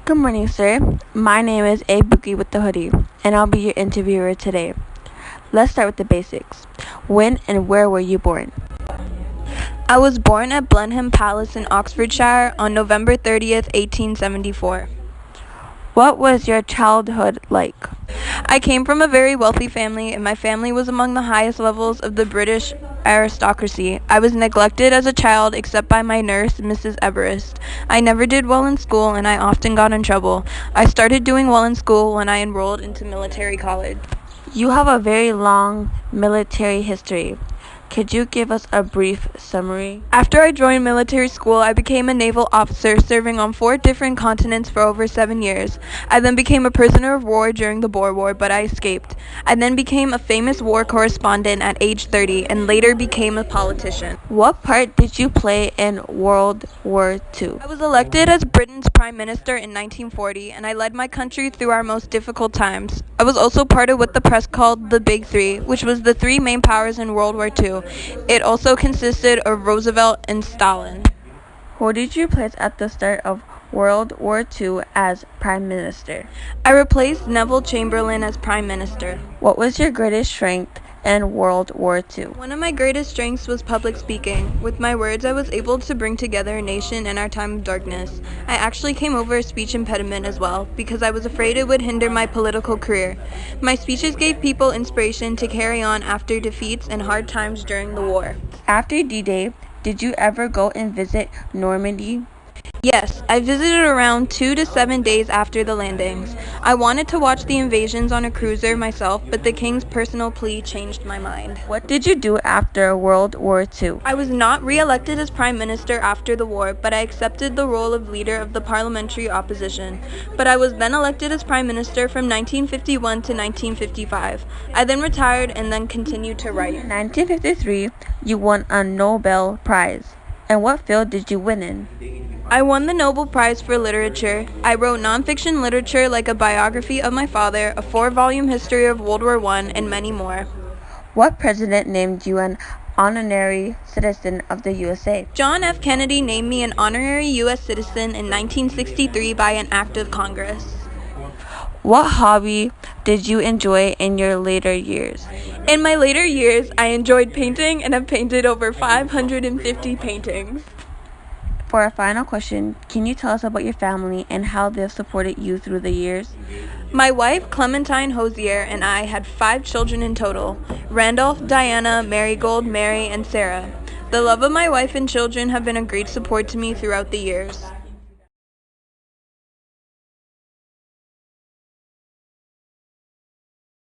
Good morning, sir. My name is Brigit with the hoodie, and I'll be your interviewer today. Let's start with the basics. When and where were you born? I was born at Blenheim Palace in Oxfordshire on November 30th, 1874. What was your childhood like? I came from a very wealthy family, and my family was among the highest levels of the British aristocracy. I was neglected as a child except by my nurse, Mrs. Everest. I never did well in school, and I often got in trouble. I started doing well in school when I enrolled into military college. You have a very long military history. Could you give us a brief summary? After I joined military school, I became a naval officer serving on 4 different continents for over 7 years. I then became a prisoner of war during the Boer War, but I escaped. I then became a famous war correspondent at age 30 and later became a politician. What part did you play in World War II? I was elected as Britain's Prime Minister in 1940, and I led my country through our most difficult times. I was also part of what the press called the Big Three, which was the 3 main powers in World War II. It also consisted of Roosevelt and Stalin. Who did you place at the start of World War II as Prime Minister? I replaced Neville Chamberlain as Prime Minister. What was your greatest strength in World War II? One of my greatest strengths was public speaking. With my words, I was able to bring together a nation in our time of darkness. I actually came over a speech impediment as well, because I was afraid it would hinder my political career. My speeches gave people inspiration to carry on after defeats and hard times during the war. After D-Day, did you ever go and visit Normandy? Yes, I visited around 2 to 7 days after the landings. I wanted to watch the invasions on a cruiser myself, but the king's personal plea changed my mind. What did you do after World War II? I was not re-elected as prime minister after the war, but I accepted the role of leader of the parliamentary opposition. But I was then elected as prime minister from 1951 to 1955. I then retired and then continued to write. In 1953, you won a Nobel Prize. And what field did you win in? I won the Nobel Prize for Literature. I wrote nonfiction literature like a biography of my father, a 4-volume history of World War I, and many more. What president named you an honorary citizen of the USA? John F. Kennedy named me an honorary U.S. citizen in 1963 by an act of Congress. What hobby did you enjoy in your later years? In my later years, I enjoyed painting and have painted over 550 paintings. For our final question, can you tell us about your family and how they've supported you through the years? My wife, Clementine Hosier, and I had 5 children in total: Randolph, Diana, Marigold, Mary, and Sarah. The love of my wife and children have been a great support to me throughout the years.